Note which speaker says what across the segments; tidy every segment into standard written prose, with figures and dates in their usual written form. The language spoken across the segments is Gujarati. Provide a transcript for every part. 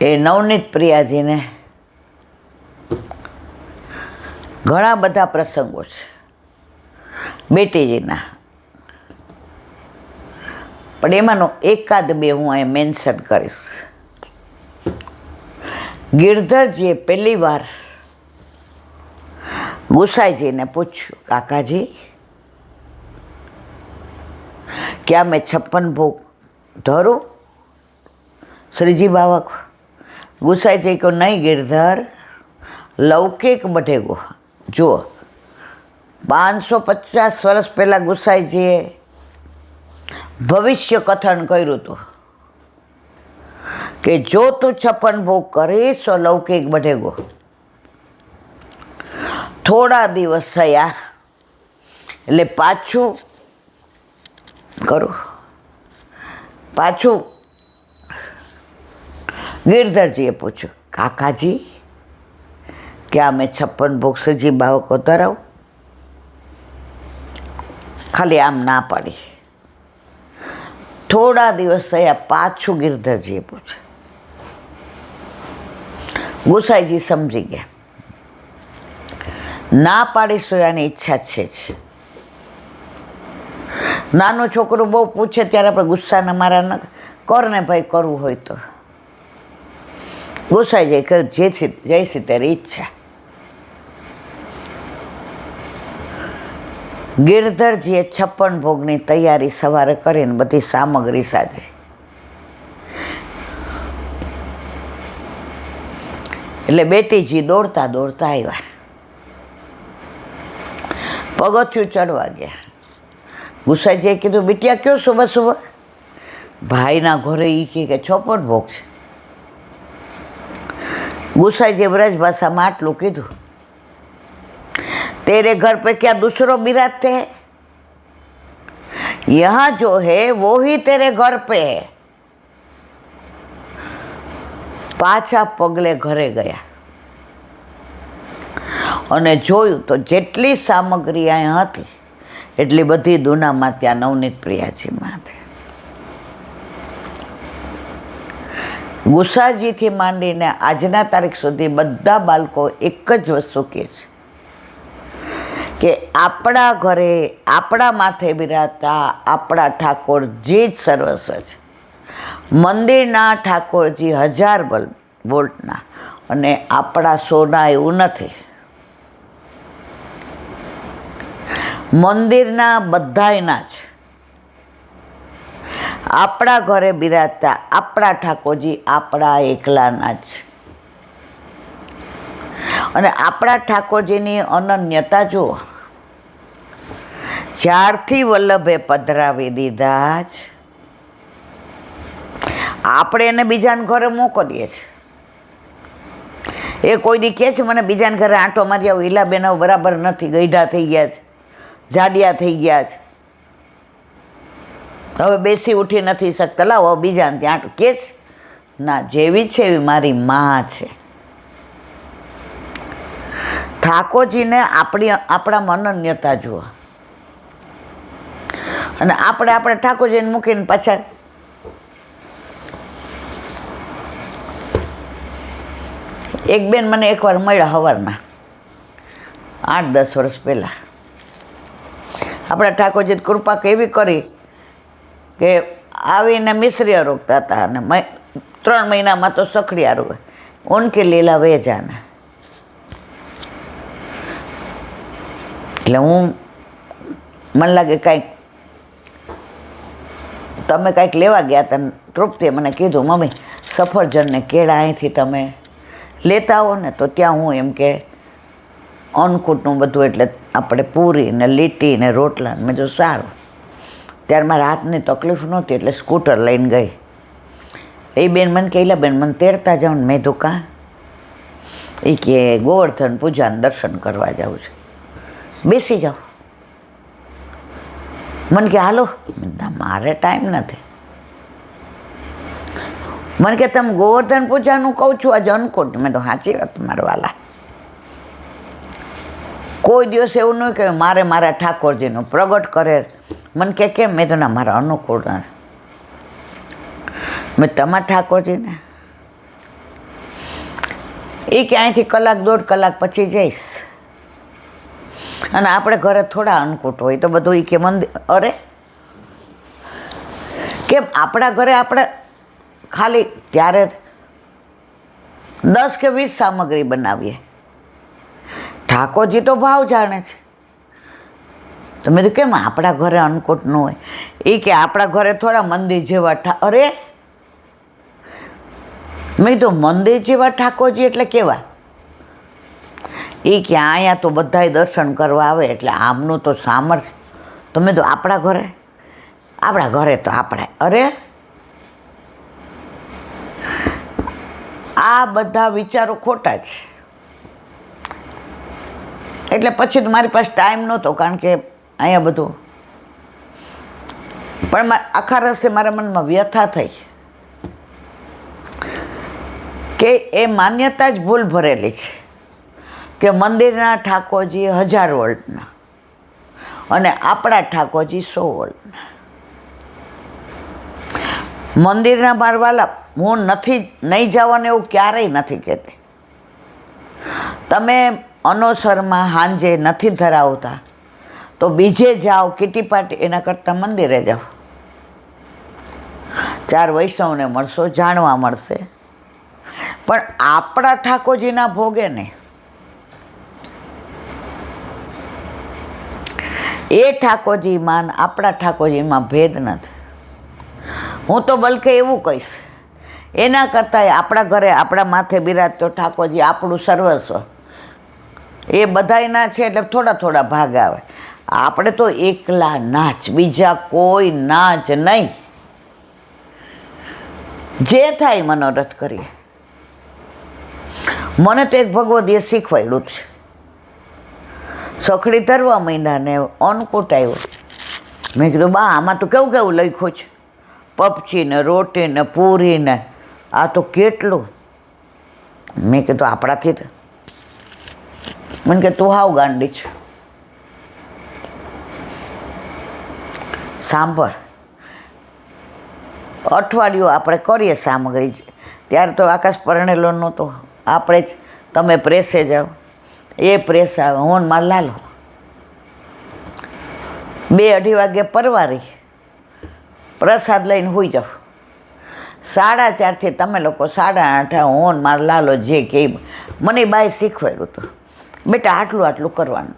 Speaker 1: એ નવનીત પ્રિયાજીને ઘણા બધા પ્રસંગો છે બેટીજીના, પણ એમાંનો એકાદ બે હું અહીં મેન્શન કરીશ. ગિરધરજીએ પહેલી વાર ગુસાઈજીને પૂછ્યું, કાકાજી क्या मैं 56 भोग धरूं? श्रीजी बाबा को गुस्साई जी को नहीं गिरधर, लौकिक बढ़ेगो. जो 550 વર્ષ પહેલાં ગુસાઈજીએ ભવિષ્ય કથન કર્યું હતું કે જો તું 56 ભોગ કરીશ તો લૌકિક बढ़ेगो. થોડા દિવસ થયા એટલે પાછું गिरधरजीए पूछो, काकाजी क्या मैं 56 भोग श्रीजी बाबा को धराऊं? खाली आम ना पड़ी. थोड़ा दिवस थया पाछू गिरधरजीए पूछो. गुसाईजी समझी गया, ना पाड़ीश तो आनी इच्छा छे ज. નાનો છોકરો બહુ પૂછે ત્યારે આપણે ગુસ્સાના મારા ન કર ને ભાઈ, કરવું હોય તો. ગુસ્સાઈ જાય કહ્યું, જયસી તારી ઈચ્છા. ગિરધરજીએ 56 ભોગની તૈયારી સવારે કરીને બધી સામગ્રી સાજી. એટલે બેટીજી દોડતા દોડતા આવ્યા, પગથિયું ચડવા ગયા. ગુસાઈજીએ કીધું, બેટિયા ક્યો સુબહ સુબહ? ભાઈના ઘરે એ કે 56 ભોગ છે. गुसाईजी ब्रज भाषा में आटलू कीधु, तेरे घर पे क्या दूसरो बिराजते हैं? यहाँ जो है वो ही तेरे घर पे है. पाछा पगले घरे गया અને જોયું તો જેટલી સામગ્રી અહીં હતી એટલી બધી દૂનામાં ત્યાં નવનીત પ્રિયાજીમાં હતી. ગુસાજીથી માંડીને આજના તારીખ સુધી બધા બાળકો એક જ વસ્તુ કહે છે કે આપણા ઘરે આપણા માથે બિરાજતા આપણા ઠાકોરજી જ સર્વસ્વ છે. મંદિરના ઠાકોરજી 1000 વોલ્ટના અને આપણા સોના એવું નથી. મંદિરના બધાયના જ આપણા ઘરે બિરાજતા આપણા ઠાકોરજી આપણા એકલાના જ. અને આપણા ઠાકોરજીની અનન્યતા જુઓ, જ્યારથી વલ્લભે પધરાવી દીધા જ આપણે એને બીજાને ઘરે મોકલીએ છીએ. એ કોઈ દી કહે છે મને બીજાને ઘરે આંટો મારી આવું, ઈલાબેન બરાબર નથી, ગઈઢા થઈ ગયા છે, જાડિયા થઈ ગયા છે, હવે બેસી ઉઠી નથી શકતા, લાવો બીજાને ત્યાં કે છે. ના, જેવી છે એવી મારી માં છે. ઠાકોરજીને આપણામાં અનન્યતા જુઓ. અને આપણે ઠાકોરજીને મૂકીને પાછા એક બેન મને એકવાર મળ્યા હવારના 8-10 વર્ષ પહેલાં. આપણા ઠાકોરજી કૃપા કેવી કરી કે આવીને મિશ્રીઓ રોકતા હતા અને 3 મહિનામાં તો સખડિયા રોકે. ઉનકે લીલા વેજાના. એટલે મને લાગે કાંઈક તમે કાંઈક લેવા ગયા હતા, તૃપ્તિએ મને કીધું, મમ્મી સફરજનને કેળા અહીંથી તમે લેતા આવો ને તો ત્યાં હું એમ કે અન્નકૂટનું બધું, એટલે આપણે પૂરી ને લીટી ને રોટલા. મેં જો સારું. ત્યારે મારા હાથની તકલીફ નહોતી એટલે સ્કૂટર લઈને ગઈ. એ બેન મને કહેલા, બેન મને તેડતા જાઉં ને. મેં તો કાં? એ કે ગોવર્ધન પૂજાને દર્શન કરવા જાઉં છું, બેસી જાઓ. મને કે હાલો. મારે ટાઈમ નથી. મને કે તમે ગોવર્ધન પૂજાનું કહું છું આજે અન્નકૂટ. મેં તો સાચી વાત મારા વાલા. કોઈ દિવસ એવું નહીં કે મારે મારા ઠાકોરજીનું પ્રગટ કરે. મને કે કેમ? મેં તો ના, મારા અનુકૂળ. મેં તમારા ઠાકોરજીને એ કે અહીંથી કલાક 1.5 કલાક પછી જઈશ. અને આપણે ઘરે થોડા અન્નકૂટ હોય તો બધું એ કે મંદિર. અરે કેમ આપણા ઘરે આપણે ખાલી ત્યારે 10 કે 20 સામગ્રી બનાવીએ. ઠાકોરજી તો ભાવ જાણે છે. તમે તો કેમ આપણા ઘરે અન્નકૂટ ન હોય? એ કે આપણા ઘરે થોડા મંદિર જેવા અરે મેં તો મંદિર જેવા ઠાકોરજી એટલે કેવા? એ કે અહીંયા તો બધાય દર્શન કરવા આવે એટલે આમનું તો સામર્થ્ય. તમે તો આપણા ઘરે તો આપણે અરે આ બધા વિચારો ખોટા છે. એટલે પછી તો મારી પાસે ટાઈમ નહોતો, કારણ કે અહીંયા બધું. પણ આખા રસ્તે મારા મનમાં વ્યથા થઈ કે એ માન્યતા જ ભૂલ ભરેલી છે કે મંદિરના ઠાકોરજી 1000 વોલ્ટના અને આપણા ઠાકોરજી 100 વોલ્ટના. મંદિરના બારવાલા હું નહીં જવાનું એવું ક્યારેય નથી કહેતી. તમે અનોસરમાં સાંજે નથી ધરાવતા તો બીજે જાઓ કીટી પાર્ટી, એના કરતાં મંદિરે જાઓ. 4 વૈષ્ણવને મળશો, જાણવા મળશે. પણ આપણા ઠાકોરજીના ભોગે ને એ ઠાકોરજીમાં આપણા ઠાકોરજીમાં ભેદ નથી. હું તો બલકે એવું કહીશ, એના કરતાં આપણા ઘરે આપણા માથે બિરાજતો ઠાકોરજી આપણું સર્વસ્વ. એ બધાયના છે એટલે થોડા થોડા ભાગ આવે. આપણે તો એકલા નાચ, બીજા કોઈ નાચ નહીં. જે થાય મનોરથ કરીએ. મને તો એક ભગવદીએ શીખવાડ્યું છે. સખડી ધરવા માંડ્યા ને અન્નકૂટ આવ્યો. મેં કીધું બા આમાં તો કેવું કેવું લખ્યું છે, પપચી ને રોટી ને પૂરી ને આ તો કેટલું. મેં કીધું આપણાથી તો. મને કે તું હાવ ગાંડી છે. સાંભળ, અઠવાડિયું આપણે કરીએ સામગ્રી. ત્યારે તો આકાશ પરણેલો નહોતો. આપણે જ તમે પ્રેસે જાઓ, એ પ્રેસ આવે, હું ને માર લાલો 2-2:30 વાગે પરવારી પ્રસાદ લઈને સૂઈ જાઓ. 4:30થી તમે લોકો 8:30 હું ને માર લાલો જે કે મને બાઈ શીખવાડ્યું હતું, બેટા આટલું આટલું કરવાનું,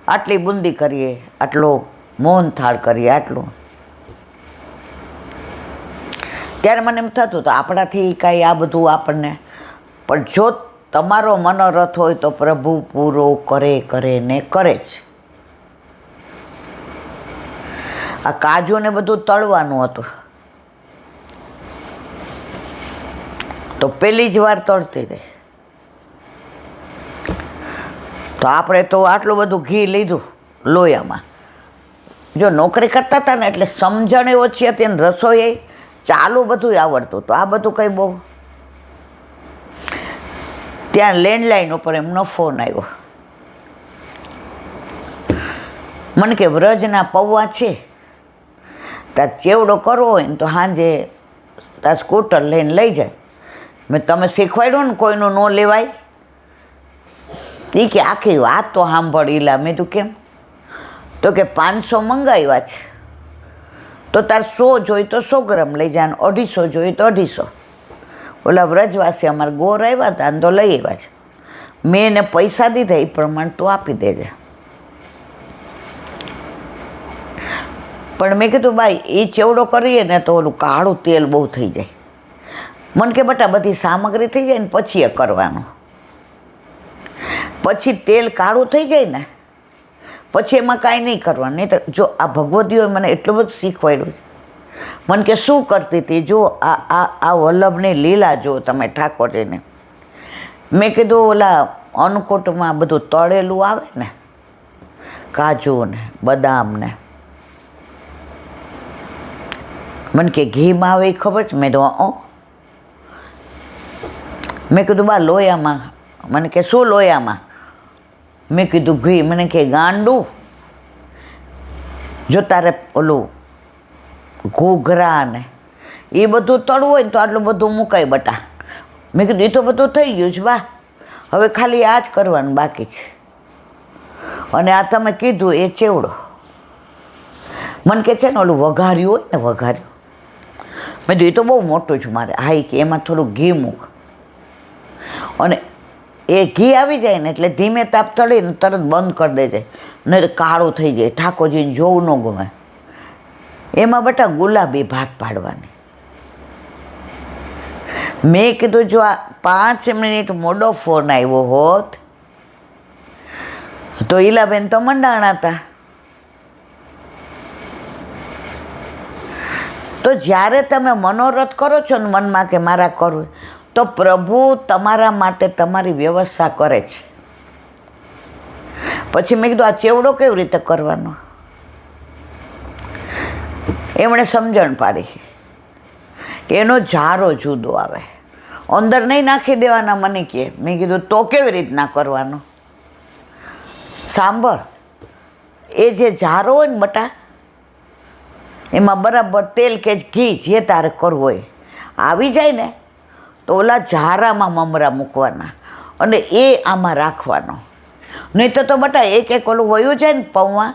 Speaker 1: આટલી બુંદી કરીએ, આટલો મોહન થાળ કરીએ, આટલું. ત્યારે મને એમ થતું હતું આપણાથી કાંઈ આ બધું આપણને. પણ જો તમારો મનોરથ હોય તો પ્રભુ પૂરો કરે ને કરે જ. આ કાજુને બધું તળવાનું હતું તો પહેલી જ વાર તળતી હતી. તો આપણે તો આટલું બધું ઘી લીધું લોયામાં. જો નોકરી કરતા હતા ને એટલે સમજણ ઓછી હતી અને રસોઈ ચાલુ બધું આવડતું. તો આ બધું કંઈ બહુ. ત્યાં લેન્ડલાઇન ઉપર એમનો ફોન આવ્યો. મને કે વ્રજના પૌવા છે, તાર ચેવડો કરવો હોય ને તો સાંજે તાર સ્કૂટર લઈને લઈ જાય. મેં તમે શીખવાડ્યું ને કોઈનું ન લેવાય. એ કે આખી વાત તો સાંભળીલા. મેં તું કેમ? તો કે 500 મંગાવ્યા છે તો તાર 100 જોઈ તો 100 ગ્રામ લઈ જાય, 250 જોઈ તો 250. ઓલા વ્રજવાસી અમારે ગોર આવ્યા હતા ને તો લઈ આવ્યા છે. મેં એને પૈસા દીધા એ પ્રમાણે તું આપી દેજે. પણ મેં કીધું ભાઈ એ ચેવડો કરીએ ને તો ઓલું કાળું તેલ બહુ થઈ જાય. મને કે બટા બધી સામગ્રી થઈ જાય ને પછી એ કરવાનું. પછી તેલ કાળું થઈ જાય ને પછી એમાં કાંઈ નહીં કરવાનું. નહીં તો જો આ ભગવદીઓએ મને એટલું બધું શીખવાડ્યું. મને કે શું કરતી હતી, જો આ વલ્લભની લીલા જો તમે ઠાકોરજીને. મેં કીધું ઓલા અન્નકૂટમાં બધું તળેલું આવે ને, કાજુ ને બદામ ને. મને કે ઘીમાં આવે એ ખબર છે? મેં તો મેં કીધું બા લોયામાં. મને કે શું લોયામાં? મેં કીધું ઘી. મને કે ગાંડું, જો તારે ઓલું ઘૂઘરા ને એ બધું તળવું હોય ને તો આટલું બધું મુકાય બટા. મેં કીધું એ તો બધું થઈ ગયું છે વાહ, હવે ખાલી આ જ કરવાનું બાકી છે. અને આ તમે કીધું એ ચેવડો મને કે છે ને ઓલું વઘાર્યું હોય ને વઘાર્યું, મેં કીધું એ તો બહુ મોટું છે મારે. હા કે એમાં થોડું ઘી મૂક અને એ ઘી આવી જાય ને એટલે ધીમે તાપ તળીને તરત બંધ કરી દેજે, નહીં તો કાળું થઈ જાય, ઠાકોરજીને જોવું ન ગમે. એમાં બટા ગુલાબી ભાત પાડવાની. મેં કીધું જો આ 5 મિનિટ મોડો ફોન આવ્યો હોત તો ઈલાબેન તો મંડાણા હતા. તો જ્યારે તમે મનોરથ કરો છો ને મનમાં કે મારા કરવું, તો પ્રભુ તમારા માટે તમારી વ્યવસ્થા કરે છે. પછી મેં કીધું આ ચેવડો કેવી રીતે કરવાનો, એમણે સમજણ પાડી. એનો જારો જુદો આવે, અંદર નહીં નાખી દેવાના મને કહે. મેં કીધું તો કેવી રીતના કરવાનો? સાંભળ, એ જે જારો હોય ને બટા, એમાં બરાબર તેલ કે ઘી જે તારે કરવું હોય આવી જાય ને તો ઓલા જારામાં મમરા મૂકવાના અને એ આમાં રાખવાનો. નહીં તો બટા એક એક ઓલું વયું જાય ને પૌવા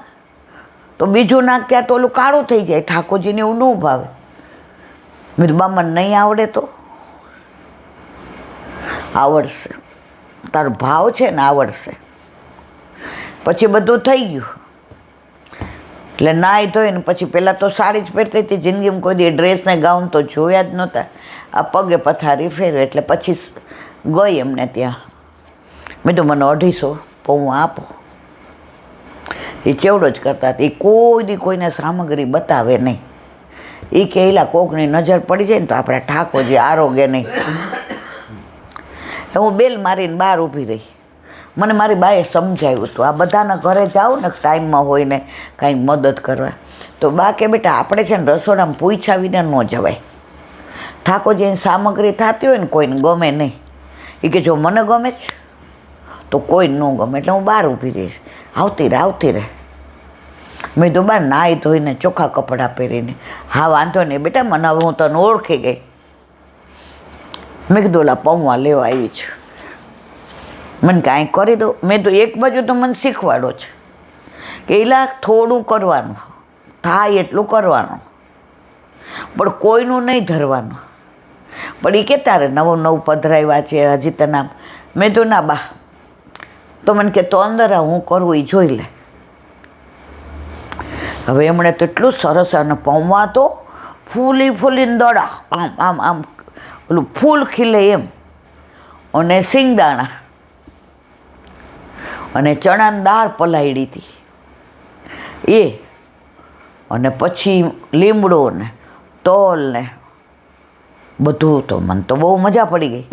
Speaker 1: તો બીજું નાખ્યા તો ઓલું કાળું થઈ જાય. ઠાકોરજીને એવું ન ભાવે. મેં બામાં નહીં આવડે તો આવડશે, તારો ભાવ છે ને આવડશે. પછી બધું થઈ ગયું એટલે નાહી ધોઈને પછી પહેલાં તો સાડી જ પહેરતી હતી. જિંદગીમાં કોઈ દી ડ્રેસ ને ગાઉન તો જોયા જ નહોતા. આ પગે પથારી ફેરવે એટલે પછી ગઈ એમને ત્યાં. મેં તો મને 250 પૌવા આપો. એ ચેવડો જ કરતા હતા. એ કોઈ દી કોઈને સામગ્રી બતાવે નહીં. એ કે એલા કોકની નજર પડી જાય ને તો આપણા ઠાકોરજી આરોગ્ય નહીં. હું બેલ મારીને બહાર ઊભી રહી. મને મારી બાએ સમજાવ્યું હતું આ બધાના ઘરે જાઓ ને ટાઈમમાં હોય ને કાંઈક મદદ કરવા તો બા કે બેટા આપણે છે ને રસોડામાં પૂછ્યા વિના ન જવાય. ઠાકોરજીની સામગ્રી થતી હોય ને કોઈને ગમે નહીં. એ કે જો મને ગમે છે તો કોઈને ન ગમે એટલે હું બહાર ઊભી રહીશ. આવતી રહે. મેં તો બહાર નાહી ધોઈને ચોખ્ખા કપડાં પહેરીને. હા વાંધો નહીં બેટા, મને હવે હું તને ઓળખી ગઈ. મેં કીધું ઓલા પૌવા લેવા આવી છું, મને કાંઈ કરી દો. મેં તો એક બાજુ તો મને શીખવાડો છે કે એલા થોડું કરવાનું થાય એટલું કરવાનું, પણ કોઈનું નહીં ધરવાનું. પણ એ કે તારે નવું પધરાવ્યા છે હજી તને આમ. મેં તો ના બા, તો મને કે તો અંદર હું કરવું એ જોઈ લે. હવે એમણે તો એટલું સરસ અને પૌવા તો ફૂલીને દડા આમ ઓલું ફૂલ ખીલે એમ, અને સિંગદાણા અને ચણાની દાળ પલાળી હતી એ, અને પછી લીમડો ને તલ ને બધું. તો મને તો બહુ મજા પડી ગઈ.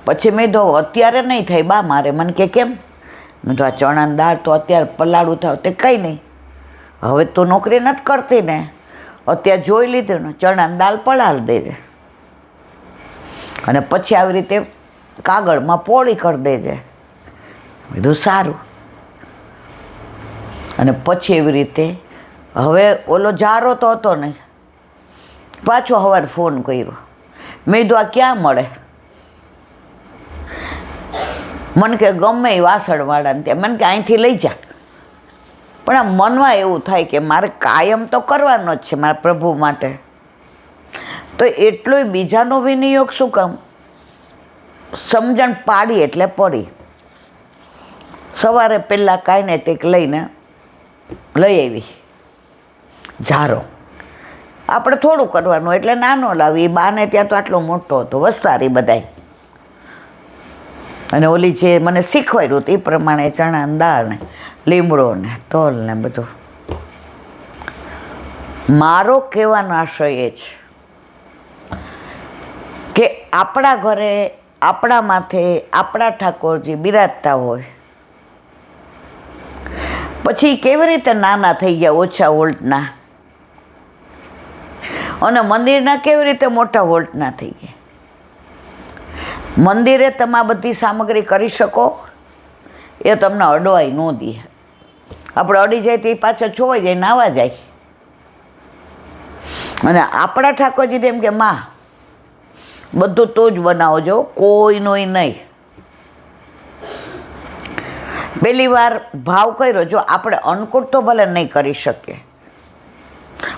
Speaker 1: પછી મેં તો અત્યારે નહીં થાય બા મારે. મને કે કેમ? મેં તો આ ચણાની દાળ તો અત્યારે પલાળું થાવ તે કંઈ નહીં. હવે તો નોકરી નથી કરતી ને, અત્યારે જોઈ લીધું ને ચણાની દાળ પલાળી દેજે અને પછી આવી રીતે કાગળમાં પોળી કરી દેજે. બધું સારું. અને પછી એવી રીતે હવે ઓલો જારો તો હતો નહીં. પાછો સવારે ફોન કર્યો. મેં કીધું આ ક્યાં મળે? મને કે ગમે એ વાસણવાળાને ત્યાં. મને કે અહીંથી લઈ જા. પણ આ મનમાં એવું થાય કે મારે કાયમ તો કરવાનો જ છે મારા પ્રભુ માટે, તો એટલોય બીજાનો વિનિયોગ શું કામ? સમજણ પાડી એટલે પડી. સવારે પહેલાં કાંઈ ને કંઈક લઈ આવી જારો. આપણે થોડું કરવાનું એટલે નાનો લાવી. એ બાને ત્યાં તો આટલો મોટો હતો, વસ્તારી બધાય. અને ઓલી જે મને શીખવાડ્યું હતું એ પ્રમાણે ચણાની દાળ ને લીમડો ને તલ ને બધું. મારો કહેવાનો આશય એ છે કે આપણા ઘરે આપણા માથે આપણા ઠાકોરજી બિરાજતા હોય, પછી કેવી રીતે નાના થઈ ગયા ઓછા વોલ્ટના, અને મંદિરના કેવી રીતે મોટા વોલ્ટના થઈ ગયા. મંદિરે તમે આ બધી સામગ્રી કરી શકો એ તમને અડવાઈ ન દે. આપણે અડી જાય તો એ પાછા છોવાઈ જાય, નાવા જાય. અને આપણા ઠાકોરજીને એમ કે માં બધું તું જ બનાવજો, કોઈનું નહીં. પહેલી વાર ભાવ કર્યો, જો આપણે અન્નકૂટ તો ભલે નહીં કરી શકીએ,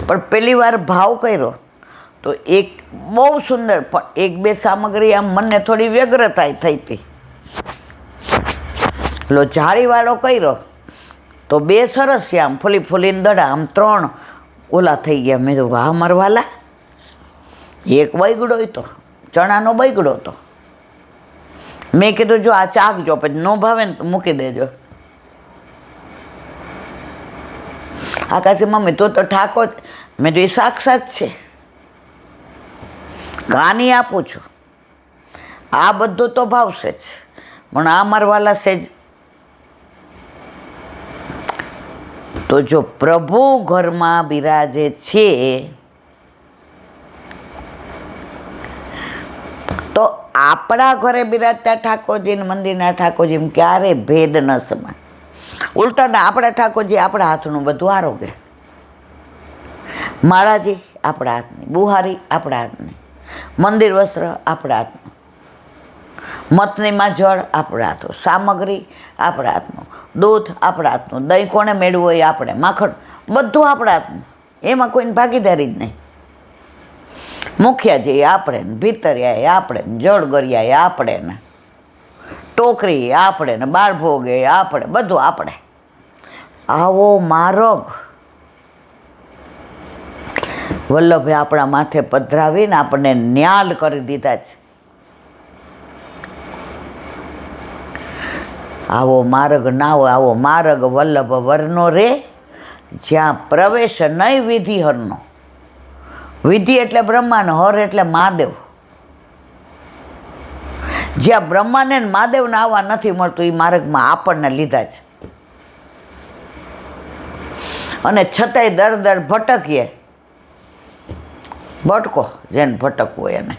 Speaker 1: પણ પહેલી વાર ભાવ કર્યો તો એક બહુ સુંદર, પણ એક બે સામગ્રી આમ મને થોડી વ્યગ્રતા થઈ હતી. લો જાળીવાળો કર્યો તો બે સરસ છે, આમ ફૂલી ફૂલીને દડા, આમ 3 ઓલા થઈ ગયા. મેં તો વાહ મરવાલા, એક બૈગડો હતો, ચણાનો બૈગડો હતો. મેં કીધું જો આ ચાખજો, પછી ન ભાવે ને તો મૂકી દેજો. આકાશી મમ્મી તું તો ઠાકોર, મેં તો એ સાક્ષાત છે, કાની આપું છું, આ બધું તો ભાવશે જ, પણ આ મારવાલા સેજ. તો જો પ્રભુ ઘરમાં બિરાજે છે તો આપણા ઘરે બિરાજતા ઠાકોરજી, મંદિરના ઠાકોરજી ક્યારે ભેદ ન સમાય. ઉલટાના આપણા ઠાકોરજી આપણા હાથનું બધું આરોગે. માળાજી આપણા હાથની, બુહારી આપણા હાથની, મંદિર વસ્ત્ર આપણા હાથનું, મથનીમાં જળ આપણા હાથનું, સામગ્રી આપણા હાથનું, દૂધ આપણા હાથનું, દહીં કોણે મેળવું હોય આપણે, માખણ બધું આપણા હાથનું, એમાં કોઈની ભાગીદારી જ નહીં. મુખિયાજી આપણે, ભીતરિયા એ આપણે, જળગરિયા એ આપણે, ને ટોકરી આપણે, ને બાળભોગ એ આપણે, બધું આપણે. આવો માર્ગ વલ્લભે આપણા માથે પધરાવીને આપણને ન્યાલ કરી દીધા છે. આવો માર્ગ ના હોય, આવો માર્ગ વલ્લભ વરનો રે, જ્યાં પ્રવેશ નહીં વિધિ હરનો. વિધિ એટલે બ્રહ્માને, હર એટલે મહાદેવ. જ્યાં બ્રહ્માને મહાદેવને આવવા નથી મળતું, એ માર્ગમાં આપણને લીધા છે. અને છતાંય દર ભટકીએ, ભટકો જેને ભટકવું એને.